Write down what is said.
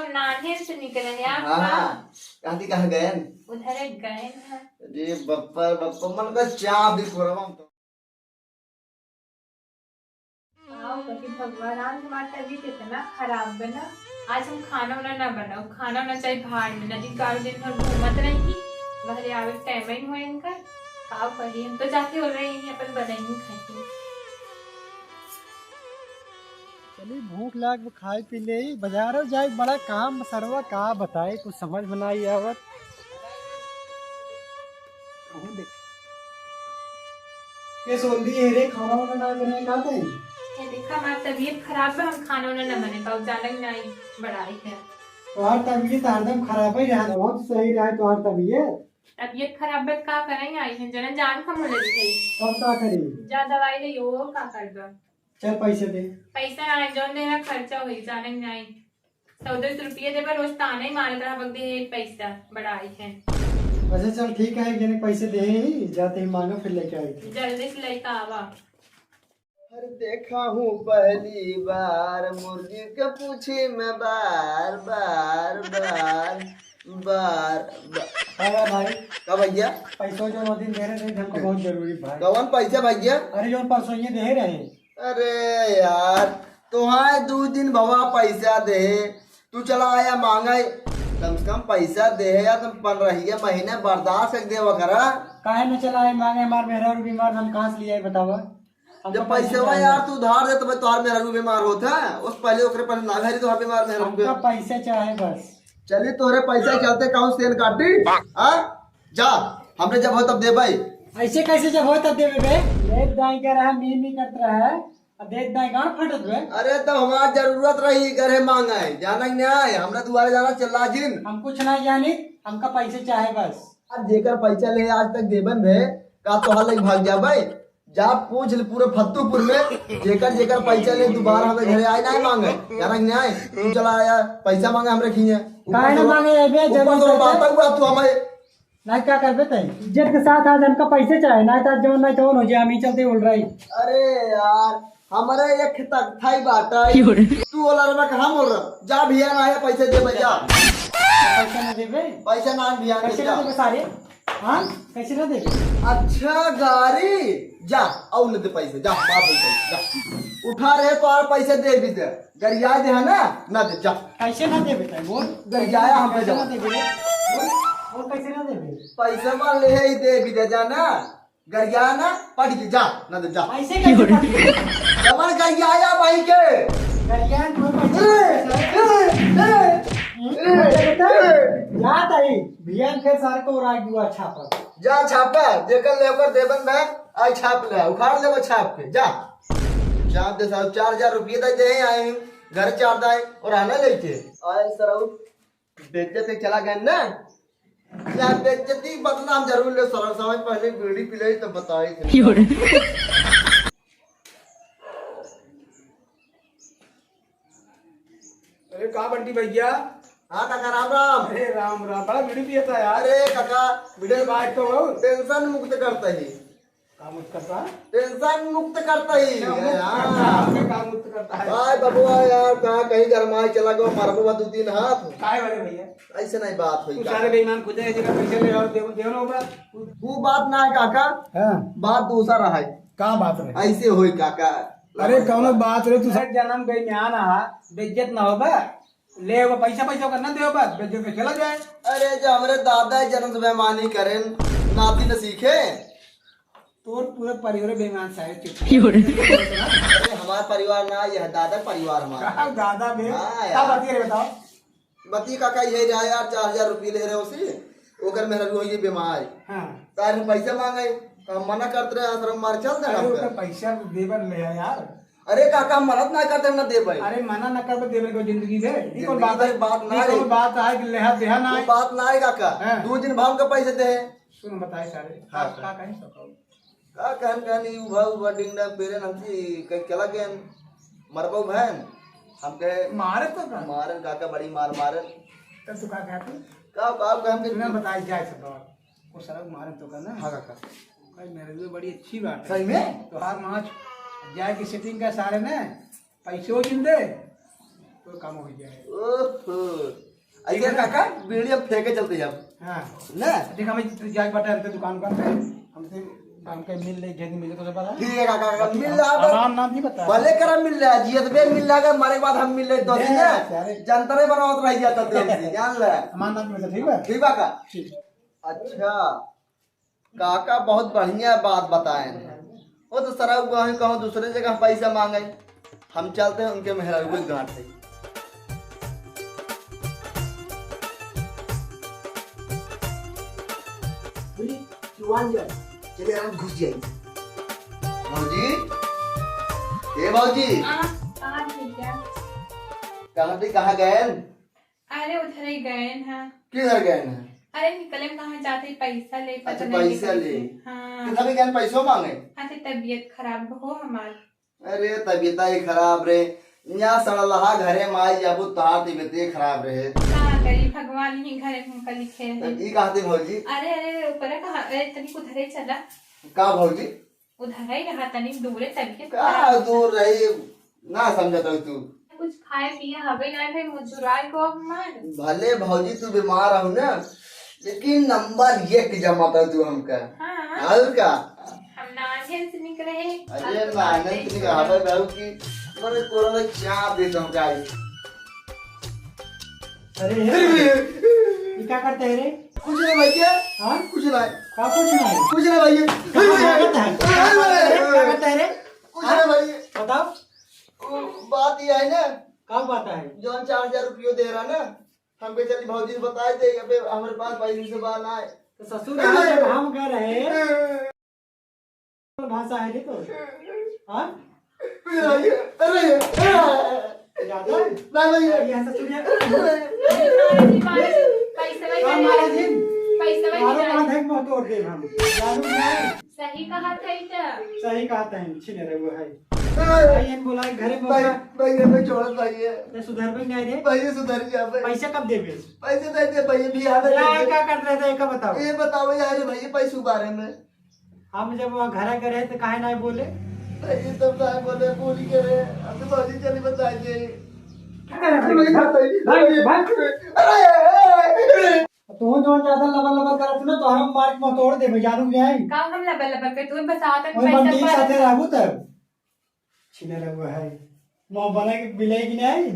नान्हे से निकले हैं आप। हाँ कांति कहाँ गए? उधर गए हैं। अरे बप्पा बप्पा मन का चाप भी पूरा तो। आओ कभी भगवान, आज हमारी तबीयत इतना खराब बना। आज हम खाना वाना ना बनाओ, खाना वाना चाहिए बाहर में। नदी का दिन भर घूमत रही वहरे आवे टाइम ही हुए इनका। आओ कही हम तो जाके हो रहे हैं अपन बनाएंगे खाएंगे। चलिए भूख लाग खाए पी ले बाजार जाए बड़ा काम सरवा का बताए कुछ समझ में नहीं आवत। के सोंदी है रे खाना वाना ना बने का थे। ये देखा हमारी तबीयत खराब है, हम खाना वाना ना बने पाओ जानक नहीं बढ़ाई है। तोहार तबीयत हरदम खराब ही रहा, बहुत सही रहा तोहार तबीयत। तबीयत खराब है का करें आई है जना जान कम लगी गई। अब का करी? जा दवाई ले यो का कर दो। चल पैसे दे। पैसा ना जो मेरा खर्चा हुई जानक नहीं 100-200 रुपये दे पर रोज ताने ही मारे तरह बगदे पैसा बढ़ाई है। अच्छा चल ठीक है कि पैसे दे ही जाते ही मांगा फिर लेके आई। जल्दी से लेकर आवा। हर देखा हूँ पहली बार मुर्गी के पूछे मैं बार बार बार बार अरे भाई का भैया पैसों जो 9 दिन दे रहे थे हमको बहुत जरूरी भाई। कौन पैसा भैया? अरे जो परसों ये दे रहे। अरे यार तुम्हारे 2 दिन भवा पैसा दे तू चला आया मांगा कम से कम पैसा दे या तुम पन रही है महीने बर्दाश्त कर दे वगैरह। काहे न चला है मांगे हमार मेहरा बीमार हम कहाँ से लिए बतावा। जब पैसे हुआ यार तू उधार दे तो तुहार मेहरा बीमार होता है उस पहले ओकरे पर ना घरी तुहार बीमार मेहरा पैसे चाहे बस। चलिए तोरे पैसा चलते कहूँ सेन काटी हाँ जा हमने जब हो तब दे भाई। ऐसे कैसे जब हो तब देवे बे देख दाई कर रहा मी मी करत रहा है अब देख दाई गांव फटत बे। अरे तो हमारा जरूरत रही करे मांगा है जाना नहीं आए हमरा तुम्हारे जाना चल जिन हम कुछ नहीं जानी हमका पैसे चाहे बस। अब जेकर पैसा ले आज तक देबन भे का तोहार लग भाग जा भाई जा पूछ ले पूरे फत्तूपुर में जेकर जेकर पैसा ले दोबारा हमें घरे आए नहीं मांगे जाना नहीं आए तू चला आया पैसा मांगे हम रखी है काहे न मांगे बे जरूर तो बात हुआ तू हमें नहीं क्या करबे तई इज्जत के साथ आज हमका पैसे चाहे नहीं तो जो नहीं तो हो जाए हम ही चलते बोल रही। अरे यार हमारे एक तक थाई बात है तू बोला रे मैं कहां बोल रहा जा भैया ना आया पैसे दे भैया पैसा न देबे पैसा ना भैया कैसे न देबे सारे हां कैसे न देबे। अच्छा गाड़ी जा औ न दे पैसे जा बाप पैसे जा उठा रहे तो और पैसे दे भी दे गरिया दे है ना दे जा कैसे न देबे तई बोल गरियाया हम पे जा बोल कैसे न देबे पैसा मान ले ही दे भी दे जा ना गरिया ना पढ़ के जा ना दे जा ऐसे कैसे जबर गरियाया भाई के गरियान को या तई बियान फिर सारे को राग दुआ छापा जा छापा देकर लेकर देबन में आई छाप ले उखाड़ ले वो छाप के जा छाप दे साहब 4000 रुपये दे आए घर चार दाए और आना लेके आए सर बेइज्जत चला गए ना यार बेइज्जती बदनाम जरूर ले सर समझ पहले बीड़ी पिलाई तो बताई थे। अरे कहा बंटी भैया। हाँ काका राम राम। अरे राम राम बड़ा बीड़ी पियता है यार। अरे काका बीड़ी बात तो हो टेंशन मुक्त करता ही काम करता टेंशन मुक्त करता ही काम मुक्त करता है भाई बबुआ यार कहाँ कहीं गरमाई चला गया मार बबुआ 2-3 हाथ काय वाले भैया ऐसे नहीं बात हुई तू सारे बेईमान खुद है जगह पैसे ले और देव ना होगा वो बात ना है काका हां बात दूसरा है का बात है ऐसे होई काका। अरे कौन बात रे तू सब जन्म गई में आना बेइज्जत ना होगा ले वो पैसा पैसा करना दे बस बेइज्जत के चला जाए। अरे जो हमारे दादा जन्म से बेईमानी करें नाती न सीखे तोर पूरे परिवार बेईमान सारे चुप। अरे हमारा परिवार ना यह दादा परिवार हमारा दादा में हाँ क्या बात है बताओ। बती काका यही रहा यार 4000 रुपये ले रहे उसी ओकर मेरा रोई बीमार हां तार पैसा मांगे तो मना करते रहे आश्रम मार चल दे अरे तो पैसा देवर ले यार। अरे काका मदद ना करते न दे भाई। अरे मना न कर देवे को जिंदगी में ई कोन बात है बात ना ई कोन बात है कि लेहा देहा ना वो बात ना है काका हाँ। 2 दिन भाव का पैसे दे सुन बताए सारे हाँ, का कहीं सको का कहनी भाव बडिंग ना पेरे नंसी कई चला गए मरबो बहन हमके मारे तो का मारन काका बड़ी मार मारन तब तू का कहते का बाप का हमके ना बताई जाए सब बात वो सड़क मारे तो का ना हां काका भाई मेरे लिए बड़ी अच्छी बात है सही में तो हर मांच जाए की सेटिंग का सारे ने पैसे हो जिंदे तो काम हो जाए। ओहो ऐसे काका बीड़ी हम फेंके चलते जब हाँ ना। देख हमें जाए बटा रहते दुकान पर हमसे काम के मिल ले घेनी मिले तो बता ठीक है काका मिल रहा नाम नाम नहीं बता भले करा मिल रहा है जियत बे मिल रहा है मारे के बाद हम मिल रहे दो दिन अरे। जनता बनावत रह जाता तेल जान ले हमारा नाम नहीं बता ठीक है ठीक बा का ठीक अच्छा काका बहुत बढ़िया बात बताए वो तो सरा कहीं कहूँ दूसरे जगह पैसा मांगे हम चलते हैं उनके मेहरारू के गांठ से। चलिए आराम घुस जाएंगे भाजी ए भाजी कहाँ ठीक है? कहाँ गए अरे उधर ही गए हैं। किधर गए हैं अरे निकले में कहाँ जाते पैसा ले अच्छा, पता नहीं पैसा ले। हाँ किधर भी गए पैसों मांगे अरे तबीयत खराब हो हमारी। अरे तबीयत ही खराब रे यहाँ सड़लहा घरे माई जाबू तहार तबीयत खराब रहे कहाँ करी भगवान ही घरे हमका लिखे है। ई कहते भौजी अरे अरे ऊपर कहाँ अरे तनी उधर ही चला का भौजी उधर ही रहा तनी दूर तबीयत का खराब। दूर रही ना समझत हो तू कुछ खाए पिए हवे ना भाई मुजुराए को हमार। भले भौजी तू बीमार हो ना लेकिन नंबर 1 जमाता तू हमका हाँ और का हम नाचे से निकले हैं। अरे नानन की कहावे बहू की मैंने कोरोना चाप दे दूं गाइस। अरे ये क्या करते हैं रे? कुछ नहीं भैया हाँ कुछ नहीं का कुछ नहीं कुछ नहीं भैया क्या करते हैं रे? कुछ नहीं भैया बताओ वो बात ये है ना क्या बात है? जौन 4000 रुपये दे रहा ना हमके चली भौजी ने बताए थे अबे हमारे पास पैसे से बात ना है तो ससुर जब हम कह रहे भाषा है रे तो हाँ अरे ज्यादा ना भैया यहाँ ससुर पैसा हमारा दिन पैसा मारो बांधे में तोड़ दे हम जानू नहीं सही कहा था इधर। सही कहते हैं छिने रे वो है भाई इन बोला घरे में भैया मैं छोड़ भैया ते सुधर भी नहीं रे भैया सुधर जा भैया पैसे कब देबे पैसे दे दे भैया भी आ यार क्या कर रहे थे एक बताओ ये बताओ यार भैया पैसों बारे में हम जब वहाँ घर गए थे काहे नहीं बोले भैया तब साहब बोले पूरी करे अब तो भौजी चली बताइए तू जो ज्यादा लबर लबर करत ना तो हम मार्क में तोड़ दे जानू जाए काम हम लबर लबर पे तू बताता ओए बंटी पैसा साथे रहू तब छिने रे वो है मोह बना के बिलाई की नहीं